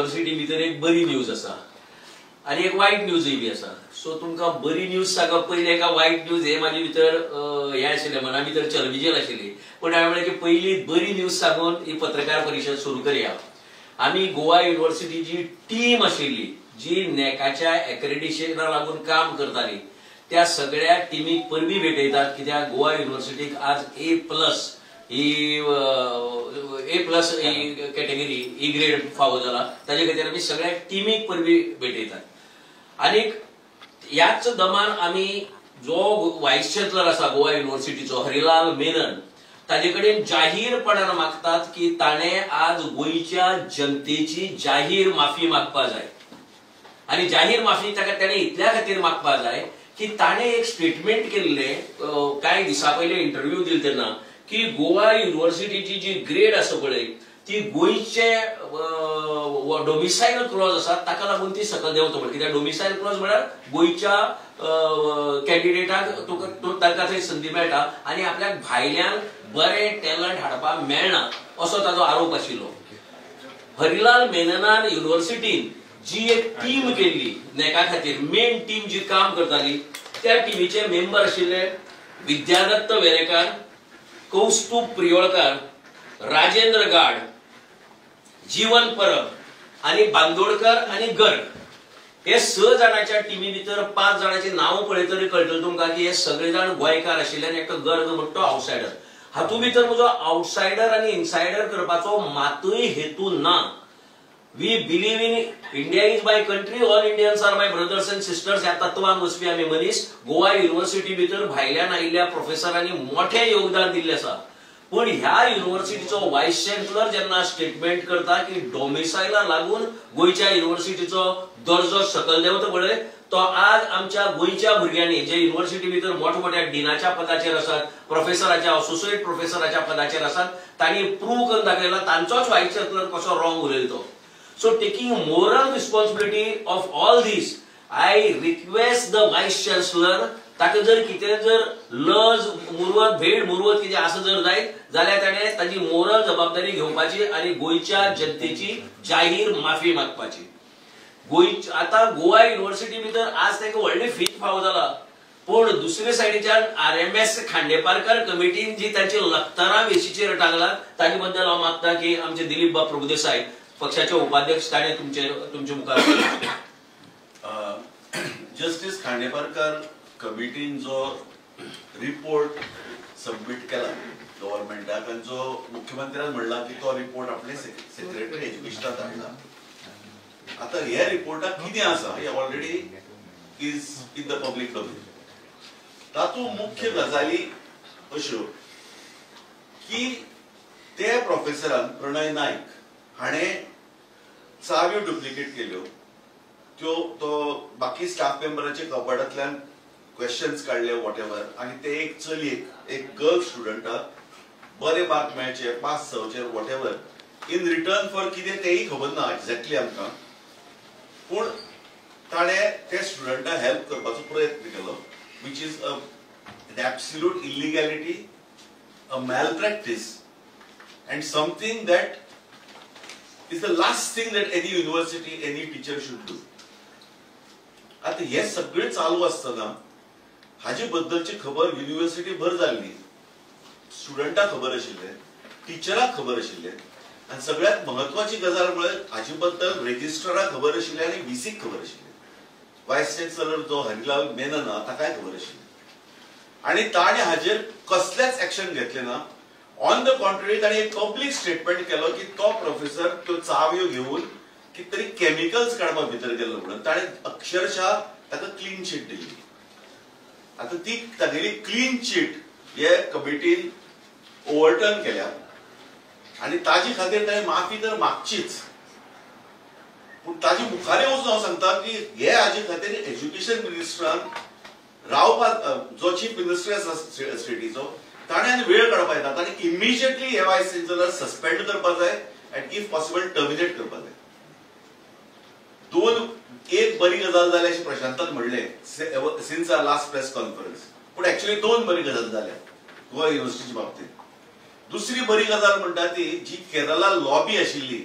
University भितर एक बरी न्यूज आसा आणि एक वाईट न्यूजय बी आसा. सो तुमकां बरी न्यूज सांगप पयलीं एका वाईट न्यूज हे म्हाजे भितर हे आशिल्लें, मना भितर चलबिजल आशिल्ली. पण हांवें म्हणलें की पयली बरी न्यूज सांगून ही पत्रकार परिशद सुरू करया. आमी गोवा युनिव्हर्सिटीची टीम आशिल्ली जी नॅकाच्या एक्रेडिटेशना लागून काम करताली त्या सगळ्या टीमीक परबी भेटयतात, कित्याक गोवा युनिव्हर्सिटीक आज A+ कॅटेगरी E ग्रेड फावो जाला. ताजे खातीर आमी सगळ्या टीमीक परबी भेटयतात. आनीक ह्याच दमान आमी जो व्हायस चान्सलर आसा गोवा युनिव्हर्सिटीचो हरिलाल मेनन ताजे कडेन जाहीरपणान मागतात की ताणें आज गोंयच्या जनतेची जाहीर माफी मागपा जाय. आणि जाहीर माफी ताका ताणें इतल्या खातीर मागपा जाय की ताणें एक स्टेटमेंट केल्लें कांय दिसा पयलीं इंटरव्यू दिले तेन्ना की गोवा युनिव्हर्सिटीची जी ग्रेड आसा पळय ती गोंयचे डोमिसायल क्लॉज आसा ताका लागून ती सकयल देंवता पळय. कित्याक डोमिसायल क्लॉज म्हळ्यार गोंयच्या कॅन्डिडेटाक ताका थंय संदी मेळटा आनी आपल्याक भायल्यान बरें टॅलंट हाडपाक मेळना असो ताजो आरोप आशिल्लो. हरिलाल मेननान युनिव्हर्सिटीन जी एक टीम केल्ली नॅका खातीर, मेन टीम जी काम करताली, त्या टीमीचे मेंबर आशिल्ले विद्यादत्त वेरेकार, कौस्तुभ प्रियोळकार, राजेंद्र गाड, जीवन परब आणि बांदोडकर आणि गर्ग हे 6 जाणांच्या टीमी भितर 5 जाणांची नांव पळयतरी कळटलें तुमकां की हे सगळे जाण गोंयकार आशिल्ले आनी एकटो गर्ग म्हणटा तो आउटसायडर. हातूंत भितर म्हजो आउटसायडर आनी इनसायडर करपाचो मातूय हेतू ना. We believe in India is my country, all Indians are my brothers and sisters ह्या तत्वान वचपी आमी मनीस. गोवा युनिव्हर्सिटी भितर भायल्यान आयिल्ल्या प्रोफेसरांनी मोठें योगदान दिल्लें आसा. पण ह्या युनिव्हर्सिटीचो व्हायस चान्सलर जेन्ना स्टेटमेंट करता की डोमिसायला लागून गोंयच्या युनिव्हर्सिटीचो दर्जो सकयल देंवता पळय तो आज आमच्या गोंयच्या भुरग्यांनी जे युनिव्हर्सिटी भितर मोठमोठ्या डिनाच्या पदाचेर आसात, प्रोफेसराच्या असोसिएट प्रोफेसराच्या पदाचेर आसात, तांणी प्रूव्ह करून दाखयला तांचोच व्हायस चान्सलर कसो रॉंग उलयलो. So taking moral responsibility of all this, I request the Vice Chancellor ताका जर कितें जर लज मुरवत भेट मुरवत कितें आसा जर जायत जाल्यार ताणें ताची मोरल जबाबदारी घेवपाची आनी गोंयच्या जनतेची जाहीर माफी मागपाची. आतां गोवा युनिव्हर्सिटी भितर आज ताका व्हडली फीत फावो जाला. पण दुसरे सायडीच्यान RMS खांडेपारकार कमिटीन जी तांची लखतरां वेशीचेर टांगलात ताचे बद्दल हांव मागता की आमचे दिलीप बा प्रभुदेसाय पक्षाचे उपाध्यक्ष ताणें तुमचे मुखार जस्टिस खांडेपारकार कमिटीन जो रिपोर्ट सबमिट केला गव्हर्नमेंटाक आनी जो मुख्यमंत्र्यान म्हणला की तो रिपोर्ट आपले सेक्रेटरी एज्युकेशनाक धाडला. आता ह्या रिपोर्टाक कितें आसा हे already is in the public domain. तातूंत मुख्य गजाली अश्यो की ते प्रोफेसरान प्रणय नायक हाणें चाव्यो डुप्लिकेट केल्यो, त्यो तो बाकी स्टाफ मेंबरांच्या कपाटांतल्यान क्वेश्चन्स काडले वॉटेवर आनी ते एक चलयेक एक गर्ल स्टुडंटाक बरे मार्क मेळचे पास जावचे वॉटेवर इन रिटर्न फॉर कितें तेय खबर ना एक्झॅक्टली आमकां. पूण ताणें ते स्टुडंटाक हेल्प करपाचो प्रयत्न केलो which is an absolute illegality, a malpractice and something that is the last thing that any university, any teacher should do. आता हे सगळे चालू असताना हाजे बद्दलची खबर युनिव्हर्सिटी भर जाल्ली, स्टुडंटाक खबर आशिल्ले, टीचराक खबर आशिल्ले आनी सगळ्यात महत्वाची गजाल म्हळ्यार हाजे बद्दल रेजिस्ट्राराक खबर आशिल्ले आनी VCक खबर आशिल्ले. व्हायस चान्सलर जो हरिलाल मेनन आहा ताकाय खबर आशिल्ली आणि ताणे हाजेर कसलेच ऍक्शन घेतले ना. ऑन द कॉन्ट्ररी ताणे एक पब्लीक स्टेटमेंट केलो की तो प्रोफेसर त्यो चाव्यो घेऊन कितें तरी केमिकल्स काडपाक भितर गेल्लो म्हणून ताणे अक्षरशः ताका क्लीन शीट दिली. आता ती तागेली क्लीन शीट हे कमिटीन ओव्हरटर्न केल्या आणि ताजी खातीर ताणे माफी तर मागचीच. पूण ताजी मुखार वचून हांव सांगता की हे हाजे खातीर एज्युकेशन मिनिस्टरान रावपाक जो चीफ मिनिस्टर आसा स्टेटीचो ताणें आनी वेळ काडपाक येता. ताणें इमिजिएटली हे व्हायस चान्सलर सस्पेंड करपाक जाय अँड इफ पॉसिबल टर्मिनेट करपाक जाय. एक बरी गजाल जाली अशें प्रशांतान म्हणलें सिन्स आवर लास्ट प्रेस कॉन्फरन्स. पूण एक्चुअली 2 बरी गजाल जाल्या गोवा युनिव्हर्सिटीच्या बाबतींत. दुसरी बरी गजाल म्हणटा ती जी केरला लॉबी आशिल्ली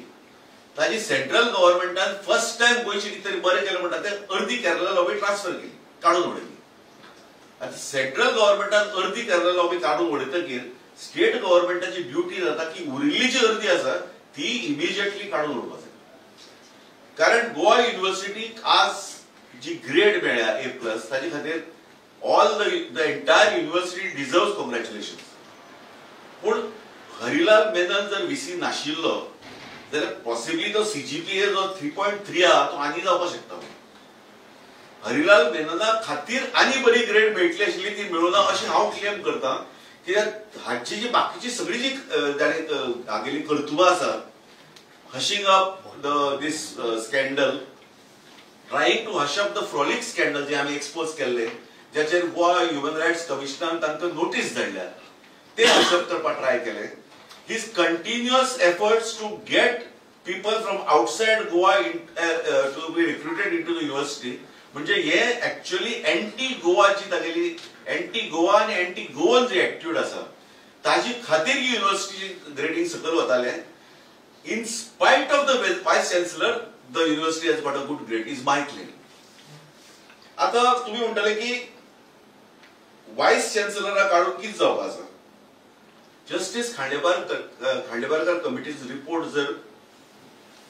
ताजी सेंट्रल गव्हर्नमेंटान फर्स्ट टाइम गोंयचे कितें तरी बरें केलें म्हणटा तें अर्दी केरला लॉबी ट्रान्सफर केली, काढून उडयली. आता सेंट्रल गव्हर्नमेंटान अर्दी केरला लॉबी काढून उडयतकीर स्टेट गव्हर्नमेंटाची ड्युटी जाता की उरिल्ली जी अर्दी आसा ती इमिजिएटली काढून उडोवपाक जाय. कारण गोवा युनिव्हर्सिटीक आज जी ग्रेड मेळ्ळ्या A+, ताजे खातीर all the entire university deserves congratulation. पूण हरिलाल मेनन जर VC नाशिल्लो जाल्यार पॉसिबली तो CGPA जो 3.3 आहा तो आनी जावपाक शकता. हरिलाल मेनना खातीर आनी बरी ग्रेड मेळटली आशिल्ली, ती मेळुना अशें हांव क्लेम करतां. कित्याक हाची जी बाकीची सगळी जी हागेली कर्तुबां आसा, hushing up this scandal, trying to hush up the frolic scandal जे आमी एक्सपोज केल्ले, ज्याचेर गोवा ह्युमन रायट्स कमिशनान तांकां नोटीस धाडल्या, ते हश अप करपाक ट्राय केले. His continuous efforts to get people from outside Goa to be recruited into the university, म्हणजे हे ऍक्च्युअली एंटी गोवाची तागेली एंटी गोवा आणि एंटी गोवन जी एटिट्यूड आसा ताजी खातीर ही युनिव्हर्सिटी ग्रेडिंग सकयल वताले. In spite of the vice chancellor the university has got a good grade is my claim. आता तुम्ही म्हणटले की वायस चान्सलरा काढून कितें जावपाक आसा. Justice Khandebarkar committee's report, sir,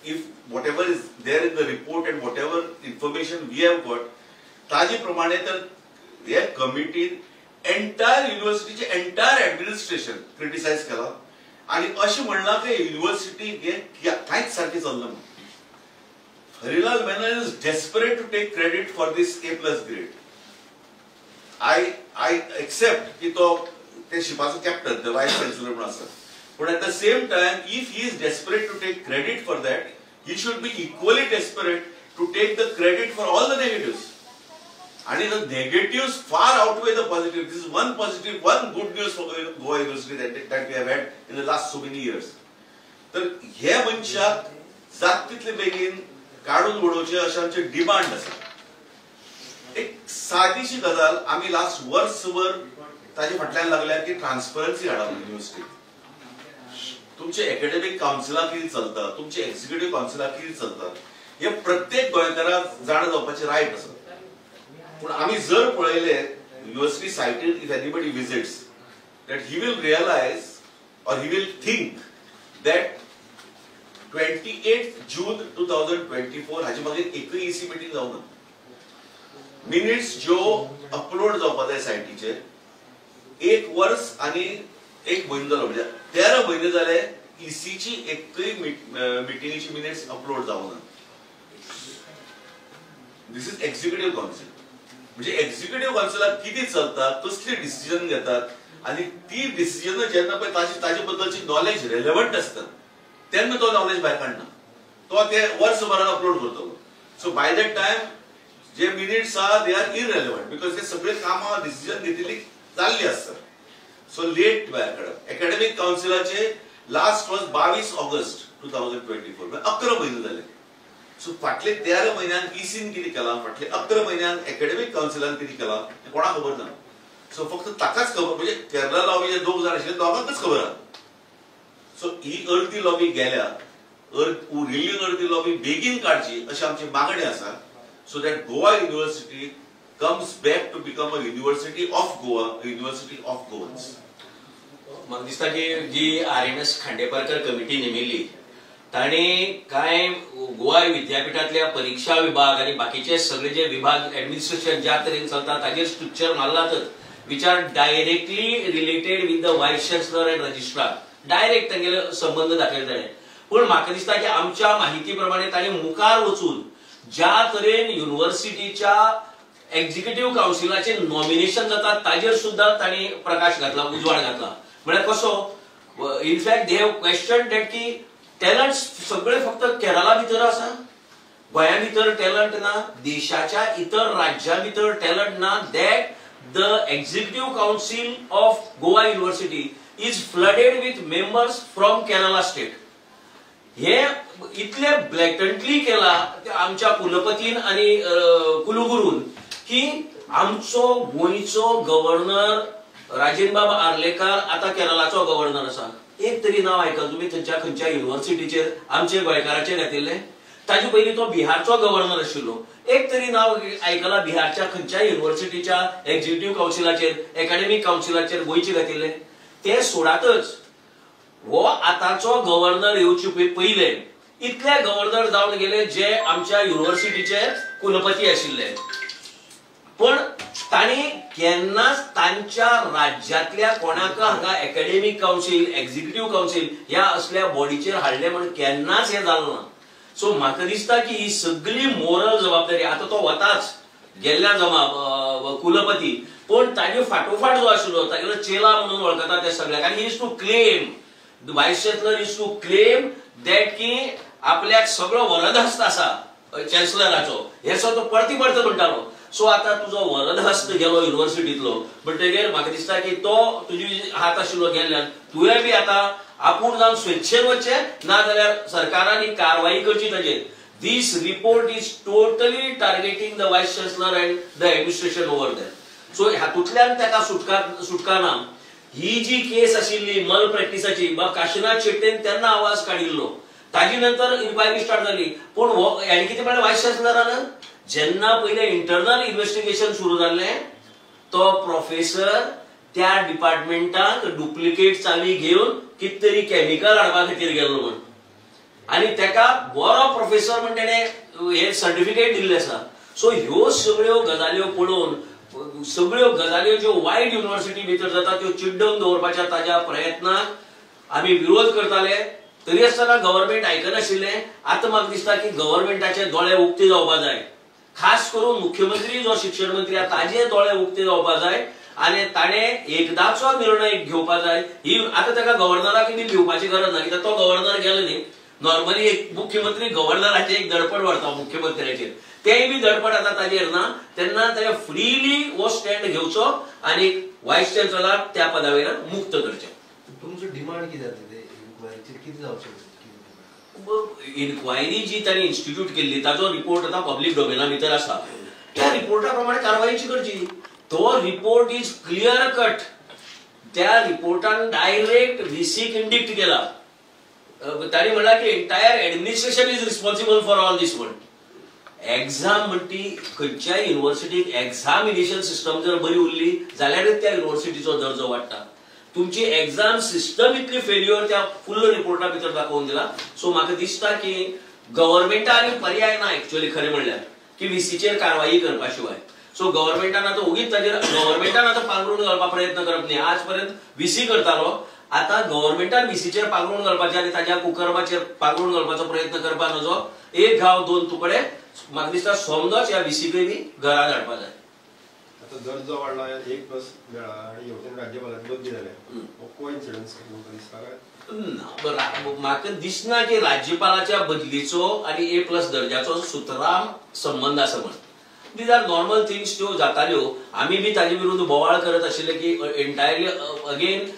if whatever is there in the report and whatever information we have got, ताजी प्रमाणे तर हे committee entire university चे entire administration criticize केला आणि अशी म्हणला की युनिव्हर्सिटी हे काहीच सारखी चाललं म्हणून. Harilal Menon is desperate to take credit for this A+ grade. I accept की तो ते शिपाचो कॅप्टन, द वायस चान्सलर म्हणून आसा. पण at the same time if he is desperate to take credit for that, he should be equally desperate to take the credit for all the negatives. आणि the negatives far outweigh the positive. This is one positive, one good news for Goa university that we have had in the last so many years. तर हे मनशाक जात तितले बेगीन काढून उडोवचे अशें आमचे demand आसा. एक सादीशी गजाल, आमी लास्ट वर्सभर ताजे फाटल्यान लागल्या की ट्रान्सपरन्सी हाडप युनिव्हर्सिटी. तुमचे एकेडमिक काउन्सिला कितें चलता, तुमचे एक्झिक्युटिव्ह काउन्सिला कितें चलता, हे प्रत्येक गोंयकाराक जाण जावपाचे रायट आसा. पूण आमी जर पळयले युनिव्हर्सिटी सायटीर, if anybody visits, that he will realise or he will think that 28 June 2024 हाचे मागीर एकूय EC मिटींग जावना. मिनिट्स ज्यो अपलोड जावपाक जाय सायटीचेर, 1 वर्स आणि 1 म्हयनो जालो, म्हणजे 13 म्हयने जाले ECची एकूय मिटिंगेची मिनिट्स अपलोड जावना. दिस इज एक्झिक्युटिव्ह काउन्सिल. म्हणजे एक्झिक्युटिव्ह काउन्सिलाक कितें चलता, कसली डिसिजन घेतात, आणि ती डिसिजन जेन्ना पळय ताजे बद्दलची नॉलेज रेलेवंट आसता तेन्ना तो नॉलेज भायर काडना, तो ते वर्सभरान अपलोड करतलो. सो बाय दॅट टायम जे मिनिट्स आहा दे आर इररेलेवंट, बिकॉज ते सगळे कामां डिसिजन घेतलेली चालली आसता. सो लेट भायर काडप. एकेडमिक काउन्सिलाचे लास्ट वॉज 22 ऑगस्ट 2024, 11 म्हयने जाले. सो फाटले 13 म्हयन्यान ECन कितें केलां, फाटले 11 म्हयन्यान एकेडमिक काउन्सिलान कितें केलां तें कोणाक खबर ना. सो फक्त ताकाच खबर, म्हणजे केरला लॉबी जे 2 जाण आशिल्ले दोगांकच खबर आहा. सो ही अर्दी लॉबी गेल्या, उरिल्ली अर्दी लॉबी बेगीन काडची अशी आमची मागणी आसा. So that Goa university comes back to become a university of Goa, a university of Goans. म्हाका दिसता की जी RMS खांडेपारकर कमिटी नेमिल्ली ताणी काय गोवा विद्यापीठातल्या परीक्षा विभाग आणि बाकीचे सगळे जे विभाग ऍडमिनिस्ट्रेशन ज्या तरेन चलता ताजेर स्ट्रक्चर मारलातच, which are directly related with the vice chancellor and registrar. Direct तांगेले संबंध दाखयले ताणे. पूण म्हाका दिसता की आमच्या माहिती प्रमाणे ताणी मुखार वचून ज्या तरेन युनिव्हर्सिटीच्या एक्झिक्युटिव्ह काउन्सिलाचे नॉमिनेशन जातात ताजेर सुद्धा ताणी प्रकाश घातला, उजवाड घातला. म्हणजे कसो, in fact they have question that की टॅलंट्स सगळे फक्त केरला भितर आसा, गोंया भितर टॅलंट ना, देशाच्या इतर राज्यां भितर टॅलंट ना. That the executive council of Goa university is flooded with members from Kerala state. हे इतले ब्लॅटंटली केला आमच्या कुलपतीन आणि कुलगुरून की आमचो गोंयचो गव्हर्नर राजेंद्र बाब आर्लेकर आता केरळाचो गव्हर्नर आसा. एक तरी नाव आयकल तुम्ही खंयच्या युनिव्हर्सिटीचेर आमचे गोंयकाराचे घातिल्ले? ताजे पयलीं तो बिहारचो गव्हर्नर आशिल्लो, एक तरी नाव आयकलां बिहारच्या खंयच्या युनिव्हर्सिटीच्या एक्झिक्युटिव्ह कावन्सिलाचेर, एकाडेमीक कावन्सिलाचेर गोंयचे घातिल्ले? ते सोडातच हो आतांचो गव्हर्नर येवचे पयले इतले गव्हर्नर जावन गेले जे आमच्या युनिव्हर्सिटीचे कुलपती आशिल्ले, पण तांणी केन्नाच तांच्या राज्यांतल्या कोणाक हांगा एकाडेमीक कावन्सील, एक्झिक्युटिव्ह कावन्सील ह्या असल्या बॉडीचेर हाडले म्हणून केन्नाच हे जालें ना. सो म्हाका दिसता की ही सगळी मोरल जबाबदारी आता तो वताच गेल्ल्या कुलपती, पण ताजे फाटोफाट जो आशिल्लो तागेलो चेला म्हणून वळखता ते सगळ्याक, आनी he is to claim, the vice chancellor is to claim that की आपल्याक सगळो वरदहस्त आसा चान्सलराचो, हेचो तो परती म्हणटालो. सो आता तुजो वरदहस्त गेलो युनिव्हर्सिटीतलो, म्हणटकीर म्हाका दिसता की तो तुजी हात आशिल्लो गेल्ल्यान तुवें बी आता आपूण जावन स्वेच्छेन वचचें, नाजाल्यार सरकारान ही कारवाई करची ताजेर. This report is totally targeting the vice chancellor and the administration over there. So हातूंतल्यान ताका सुटका ना. ही जी केस आशिल्ली मल प्रॅक्टिसाची, काशीनाथ शेट्टेन तेन्ना आवाज काडिल्लो, ताजी नंतर इन्क्वायरी स्टार्ट जाली, पण हांणी कितें म्हणलें वायस चान्सलरान, जेन्ना पयलें इंटरनल इन्व्हेस्टिगेशन सुरू जाल्लें तो प्रोफेसर त्या डिपार्टमेंटाक डुप्लिकेट चावी घेवन कितें तरी केमिकल हाडपा खातीर गेल्लो म्हण, आनी तेका बरो प्रोफेसर म्हण तेणें हे सर्टिफिकेट दिल्लें आसा. सो ह्यो सगळ्यो गजाल्यो पळोवन सगळ्यो गजाल्यो ज्यो वायट युनिव्हर्सिटी भितर जाता त्यो चिड्डून दवरपाच्या ताज्या प्रयत्नाक आमी विरोध करताले, तरी आसतना गव्हर्नमेंट आयकनाशिल्लें. आतां म्हाका दिसता की गव्हर्नमेंटाचे दोळे उक्ते जावपा जाय, खास करून मुख्यमंत्री जो शिक्षण मंत्री आसा ताजे दोळे उक्ते जावपा जाय, आनी ताणें एकदाचो निर्णय घेवपा जाय. ही आतां ताका गव्हर्नराक बी घेवपाची गरज ना, कित्याक तो गव्हर्नर गेलो न्ही. नॉर्मली एक मुख्यमंत्री गव्हर्नराचे एक दडपण व्हरता मुख्यमंत्र्याचेर, तेय बी दडपण आता ताजेर ना. तेन्ना ताणें फ्रीली हो स्टँड घेवचो आनी वायस चान्सलर त्या पदावेर मुक्त करचें. तुमचो डिमांड कितें जाता ते इन्क्वायरीचेर कितें जावचें? इन्क्वायरी जी तांणी इन्स्टिट्यूट केल्ली ताजो रिपोर्ट आता पब्लीक डोमेना भितर आसा, त्या रिपोर्टा प्रमाणे कारवायची करची. तो रिपोर्ट इज क्लियर कट. त्या रिपोर्टान डायरेक्ट व्हीसीक इंडिक्ट केला. ताणी म्हणला की entire administration is responsible for all this word. Exam म्हणटी खंयच्याय युनिव्हर्सिटीक एक्झाम इनिशियल सिस्टम जर बरी उरली जाल्यारच त्या युनिव्हर्सिटीचो दर्जो वाडटा. तुमची एक्झाम सिस्टम इतली फेल्युअर त्या फुल रिपोर्टा भितर दाखोवन दिला. सो म्हाका दिसता की गव्हर्नमेंटान पर्याय ना एक्चुअली खरें म्हणल्यार की व्हीसीचेर कारवाई करपा शिवाय. सो गव्हर्नमेंटान आतां उगीच ताजेर गव्हर्नमेंटान आतां पांगरून घालपा प्रयत्न करप न्ही. आज पर्यंत व्हीसी करतालो, आता गव्हर्नमेंटान व्हीसीचेर पांगरून घालपाचें आनी ताज्या कुकर्माचेर पांगरून घालपाचो प्रयत्न करपा नजो. एक गांव दोन तुकडे म्हाका दिसता समजोच ह्या व्हीसीकय बी घरा धाडपा जाय. आता दर्जो वाडला 1+ मेळ्ळा आनी हेवटेन राज्यपालाची बदली जाल्या, कोइन्सिडन्स दिसता काय? म्हाका दिसना की राज्यपालाच्या बदलीचो आनी A+ दर्जाचो सुतराम संबंध आसा म्हण. दीज आर नॉर्मल थिंग्स त्यो जाताल्यो. आमी बी ताजे विरुद्ध बोवाळ करत आशिल्ले की एंटायरली अगेन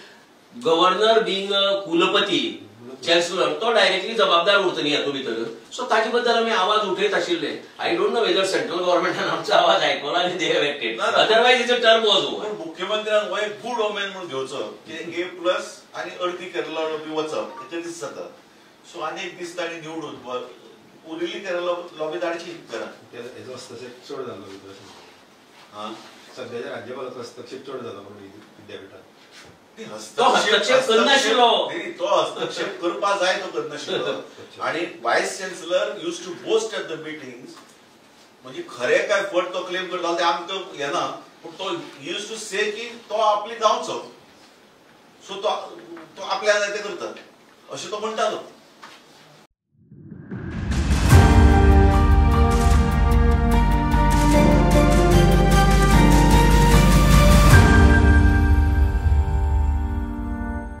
गव्हर्नर बीइंग कुलपती चान्सलर तो डायरेक्टली जबाबदार उरतली हातूंत भितर. सो ताजे बद्दल आमी आवाज उठयत आशिल्ले. I don't know whether central गव्हर्नमेंटान आमचो आवाज आयकलो आनी they have acted, otherwise it's a term was over. मुख्यमंत्र्यान हो एक गुड ओमेन म्हणून घेवचो की A+ आनी अडकी केरला बी वचप हेचे दीस जाता. सो आनी एक दीस ताणी निवडून उरिल्ली केरला लॉबी धाडची घरा. हेजो हस्तक्षेप चड जाल्लो भितर सद्याच्या राज्यपालाचो हस्तक्षेप चड जाला म्हणून विद्यापीठात. तो हस्तक्षेप करनाशिल्लो, तो हस्तक्षेप करपा जाय तो करनाशिल्लो. आणि vice chancellor use to boast at the meetings. म्हणजे खरें काय फट तो क्लेम करता ते आमकां हे ना, पूण तो यूज टू से की तो आपली जावचो. सो तो आपल्या जाय ते करता अशें तो म्हणटालो.